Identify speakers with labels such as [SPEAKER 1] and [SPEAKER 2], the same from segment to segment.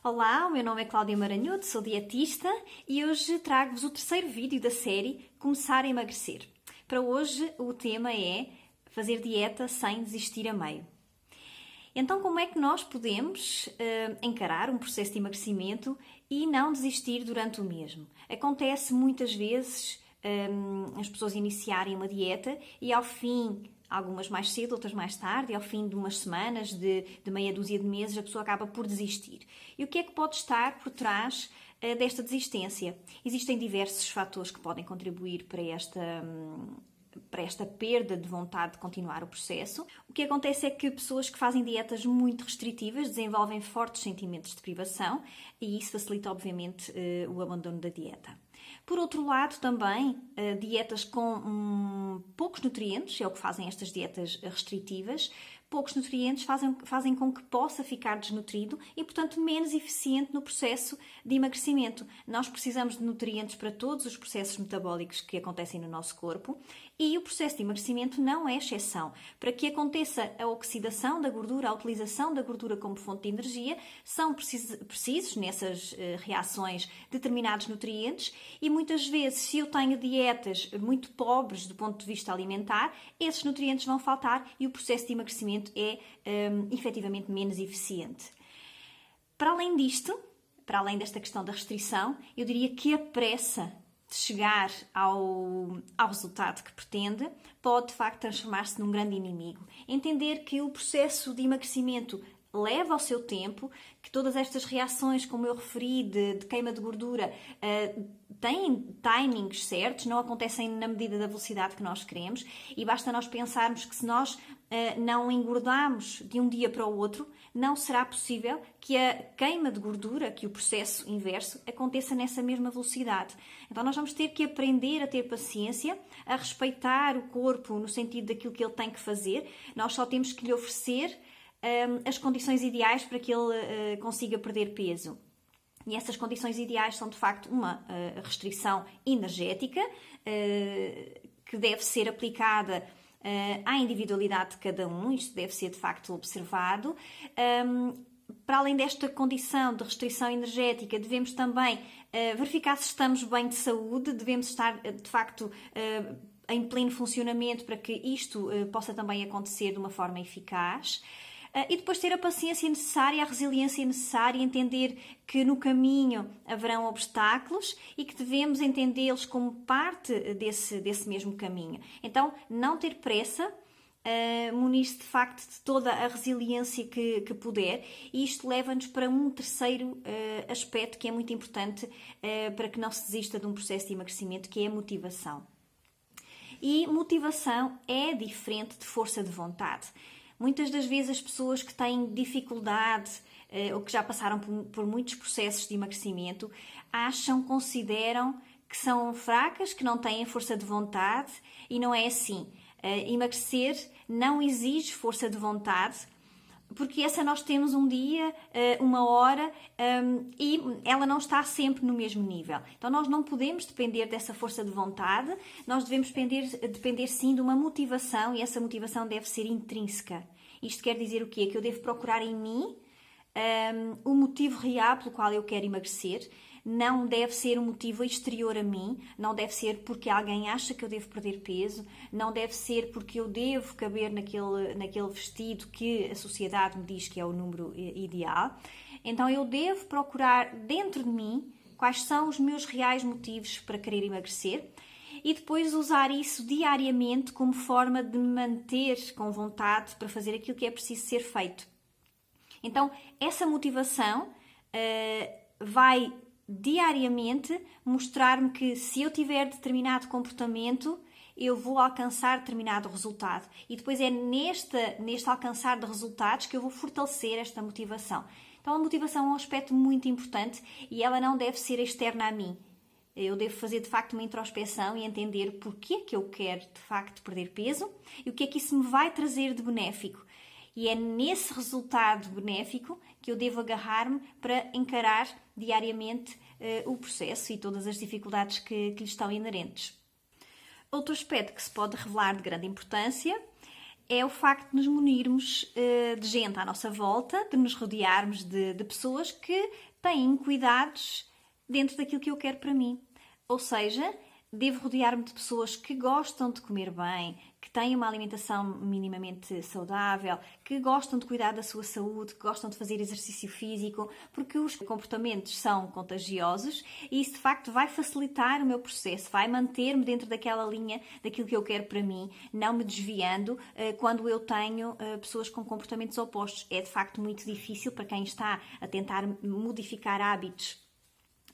[SPEAKER 1] Olá, o meu nome é Cláudia Maranhudo, sou dietista e hoje trago-vos o terceiro vídeo da série Começar a Emagrecer. Para hoje o tema é fazer dieta sem desistir a meio. Então, como é que nós podemos encarar um processo de emagrecimento e não desistir durante o mesmo? Acontece muitas vezes as pessoas iniciarem uma dieta e ao fim, algumas mais cedo, outras mais tarde, e ao fim de umas semanas, de meia dúzia de meses, a pessoa acaba por desistir. E o que é que pode estar por trás desta desistência? Existem diversos fatores que podem contribuir para esta perda de vontade de continuar o processo. O que acontece é que pessoas que fazem dietas muito restritivas desenvolvem fortes sentimentos de privação e isso facilita, obviamente, o abandono da dieta. Por outro lado, também, dietas com poucos nutrientes, é o que fazem estas dietas restritivas, poucos nutrientes fazem com que possa ficar desnutrido e, portanto, menos eficiente no processo de emagrecimento. Nós precisamos de nutrientes para todos os processos metabólicos que acontecem no nosso corpo e o processo de emagrecimento não é exceção. Para que aconteça a oxidação da gordura, a utilização da gordura como fonte de energia, são precisos nessas reações determinados nutrientes e muitas vezes, se eu tenho dietas muito pobres do ponto de vista alimentar, esses nutrientes vão faltar e o processo de emagrecimento é efetivamente menos eficiente. Para além disto, para além desta questão da restrição, eu diria que a pressa de chegar ao resultado que pretende pode de facto transformar-se num grande inimigo. Entender que o processo de emagrecimento leva ao seu tempo, que todas estas reações, como eu referi, de queima de gordura, têm timings certos, não acontecem na medida da velocidade que nós queremos e basta nós pensarmos que se nós não engordarmos de um dia para o outro, não será possível que a queima de gordura, que o processo inverso, aconteça nessa mesma velocidade. Então nós vamos ter que aprender a ter paciência, a respeitar o corpo no sentido daquilo que ele tem que fazer. Nós só temos que lhe oferecer as condições ideais para que ele consiga perder peso. E essas condições ideais são, de facto, uma restrição energética que deve ser aplicada à individualidade de cada um. Isto deve ser, de facto, observado. Para além desta condição de restrição energética, devemos também verificar se estamos bem de saúde, devemos estar, de facto, em pleno funcionamento para que isto possa também acontecer de uma forma eficaz. E depois ter a paciência necessária, a resiliência necessária, entender que no caminho haverão obstáculos e que devemos entendê-los como parte desse mesmo caminho. Então, não ter pressa, munir-se de facto de toda a resiliência que puder, e isto leva-nos para um terceiro aspecto que é muito importante para que não se desista de um processo de emagrecimento, que é a motivação. E motivação é diferente de força de vontade. Muitas das vezes as pessoas que têm dificuldade ou que já passaram por muitos processos de emagrecimento consideram que são fracas, que não têm força de vontade e não é assim. Emagrecer não exige força de vontade, porque essa nós temos um dia, uma hora e ela não está sempre no mesmo nível. Então nós não podemos depender dessa força de vontade, nós devemos depender sim de uma motivação e essa motivação deve ser intrínseca. Isto quer dizer o quê? Que eu devo procurar em mim o motivo real pelo qual eu quero emagrecer. Não deve ser um motivo exterior a mim, não deve ser porque alguém acha que eu devo perder peso, não deve ser porque eu devo caber naquele vestido que a sociedade me diz que é o número ideal. Então eu devo procurar dentro de mim quais são os meus reais motivos para querer emagrecer e depois usar isso diariamente como forma de me manter com vontade para fazer aquilo que é preciso ser feito. Então essa motivação vai diariamente mostrar-me que se eu tiver determinado comportamento, eu vou alcançar determinado resultado. E depois é neste alcançar de resultados que eu vou fortalecer esta motivação. Então a motivação é um aspecto muito importante e ela não deve ser externa a mim. Eu devo fazer de facto uma introspeção e entender porque é que eu quero de facto perder peso e o que é que isso me vai trazer de benéfico. E é nesse resultado benéfico que eu devo agarrar-me para encarar diariamente o processo e todas as dificuldades que lhe estão inerentes. Outro aspecto que se pode revelar de grande importância é o facto de nos munirmos de gente à nossa volta, de nos rodearmos de pessoas que têm cuidados dentro daquilo que eu quero para mim. Ou seja, devo rodear-me de pessoas que gostam de comer bem, que têm uma alimentação minimamente saudável, que gostam de cuidar da sua saúde, que gostam de fazer exercício físico, porque os comportamentos são contagiosos e isso de facto vai facilitar o meu processo, vai manter-me dentro daquela linha daquilo que eu quero para mim, não me desviando quando eu tenho pessoas com comportamentos opostos. É de facto muito difícil para quem está a tentar modificar hábitos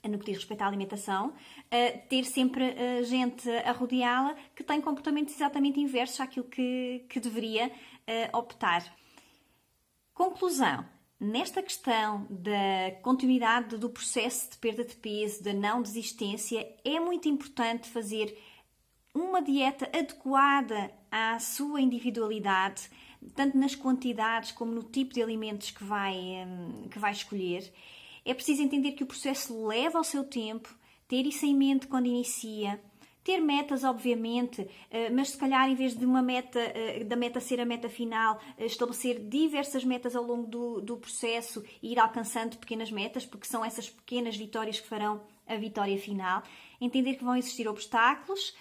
[SPEAKER 1] no que diz respeito à alimentação, ter sempre gente a rodeá-la que tem comportamentos exatamente inversos àquilo que deveria optar. Conclusão. Nesta questão da continuidade do processo de perda de peso, da não desistência, é muito importante fazer uma dieta adequada à sua individualidade, tanto nas quantidades como no tipo de alimentos que vai escolher. É preciso entender que o processo leva ao seu tempo, ter isso em mente quando inicia, ter metas, obviamente, mas se calhar em vez de uma meta, da meta ser a meta final, estabelecer diversas metas ao longo do processo e ir alcançando pequenas metas, porque são essas pequenas vitórias que farão a vitória final. Entender que vão existir obstáculos,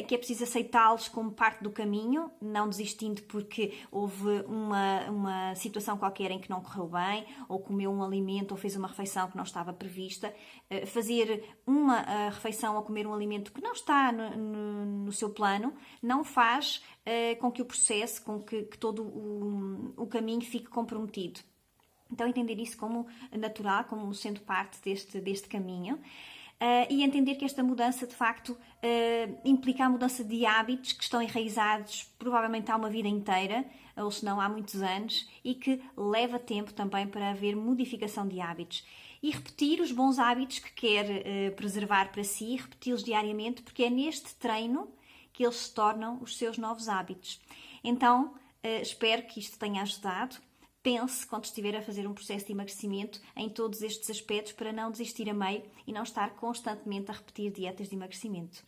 [SPEAKER 1] que é preciso aceitá-los como parte do caminho, não desistindo porque houve uma situação qualquer em que não correu bem, ou comeu um alimento ou fez uma refeição que não estava prevista. Fazer uma refeição ou comer um alimento que não está no seu plano não faz com que o processo, com que todo o caminho fique comprometido. Então entender isso como natural, como sendo parte deste caminho. E entender que esta mudança, de facto, implica a mudança de hábitos que estão enraizados provavelmente há uma vida inteira, ou se não há muitos anos, e que leva tempo também para haver modificação de hábitos. E repetir os bons hábitos que quer preservar para si, repeti-los diariamente, porque é neste treino que eles se tornam os seus novos hábitos. Então, espero que isto tenha ajudado. Pense, quando estiver a fazer um processo de emagrecimento, em todos estes aspectos para não desistir a meio e não estar constantemente a repetir dietas de emagrecimento.